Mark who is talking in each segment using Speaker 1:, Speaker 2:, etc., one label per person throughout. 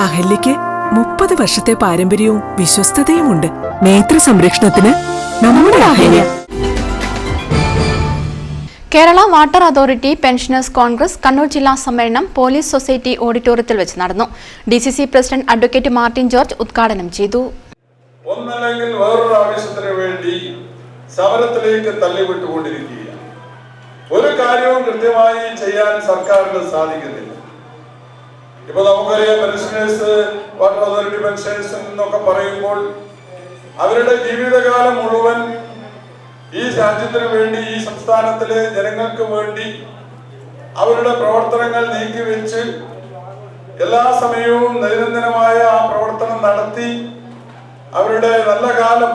Speaker 1: അഹല്യയ്ക്ക് 30 വർഷത്തെ പാരമ്പര്യവും വിശ്വസ്തതയുമുണ്ട്. നേത്ര സംരക്ഷണത്തിന് നമ്മുടെ Ahalya.
Speaker 2: Kerala water authority pensioners Congress Kannur ജില്ലാ സമ്മേളനം പോലീസ് സൊസൈറ്റി ഓഡിറ്റോറിയത്തിൽ വെച്ച് നടന്നു. DCC president advocate Martin George ഉദ്ഘാടനം ചെയ്തു.
Speaker 3: ഒന്നല്ലെങ്കിൽ വേറൊരു ആവശ്യത്തിന് വേണ്ടി സമരത്തിലേക്ക് തള്ളിവിട്ടുകൊണ്ടിരിക്കുകയാണ്. ഒരു കാര്യവും കൃത്യമായി ചെയ്യാൻ സർക്കാരിന് സാധിക്കുന്നില്ല. ഇപ്പൊ നമുക്കറിയാം, പെൻഷനേഴ്സ്, വാട്ടർ അതോറിറ്റി പെൻഷനേഴ്സ് എന്നൊക്കെ പറയുമ്പോൾ അവരുടെ ജീവിതകാലം മുഴുവൻ ഈ രാജ്യത്തിന് വേണ്ടി, ഈ സംസ്ഥാനത്തിലെ ജനങ്ങൾക്ക് വേണ്ടി അവരുടെ പ്രവർത്തനങ്ങൾ നീക്കിവെച്ച് എല്ലാ സമയവും ദൈനംദിനമായ ആ പ്രവർത്തനം നടത്തി അവരുടെ നല്ല കാലം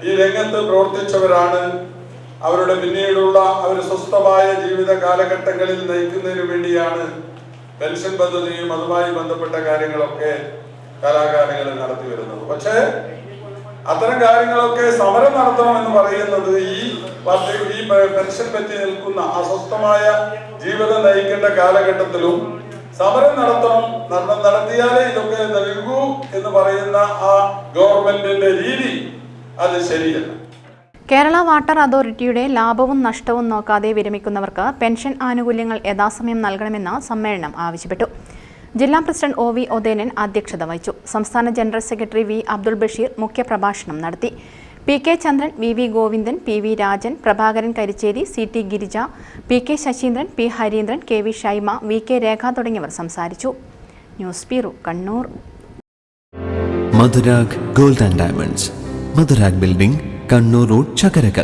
Speaker 3: ഈ രംഗത്ത് പ്രവർത്തിച്ചവരാണ്. അവരുടെ പിന്നീടുള്ള അവർ സ്വസ്ഥമായ ജീവിത കാലഘട്ടങ്ങളിൽ നയിക്കുന്നതിന് വേണ്ടിയാണ് പെൻഷൻ പദ്ധതിയും അതുമായി ബന്ധപ്പെട്ട കാര്യങ്ങളൊക്കെ കാലാകാലങ്ങളിൽ നടത്തി വരുന്നത്. പക്ഷേ അത്തരം കാര്യങ്ങളൊക്കെ സമരം നടത്തണമെന്ന് പറയുന്നത് ഈ പെൻഷൻ പറ്റി നിൽക്കുന്ന അസ്വസ്ഥമായ ജീവിതം നയിക്കേണ്ട കാലഘട്ടത്തിലും സമരം നടത്തിയാലേ ഇതൊക്കെ നൽകൂ എന്ന് പറയുന്ന ആ ഗവൺമെന്റിന്റെ രീതി അത് ശരിയല്ല.
Speaker 2: കേരള വാട്ടർ അതോറിറ്റിയുടെ ലാഭവും നഷ്ടവും നോക്കാതെ വിരമിക്കുന്നവർക്ക് പെൻഷൻ ആനുകൂല്യങ്ങൾ യഥാസമയം നൽകണമെന്ന് സമ്മേളനം ആവശ്യപ്പെട്ടു. ജില്ലാ പ്രസിഡന്റ് OV ഒതേനൻ അധ്യക്ഷത വഹിച്ചു. സംസ്ഥാന general secretary V Abdul Basheer മുഖ്യപ്രഭാഷണം നടത്തി. PK ചന്ദ്രൻ, VV Govindan, PV Rajan, Prabhakaran Karichery, CT Girija, PK Saseendran, P Harindran, KV Shaima, VK രേഖ തുടങ്ങിയവർ സംസാരിച്ചു. News bureau, Kannur.
Speaker 4: Madhurag gold and diamonds, Madhurag building, Kannur road, Chakkarakal.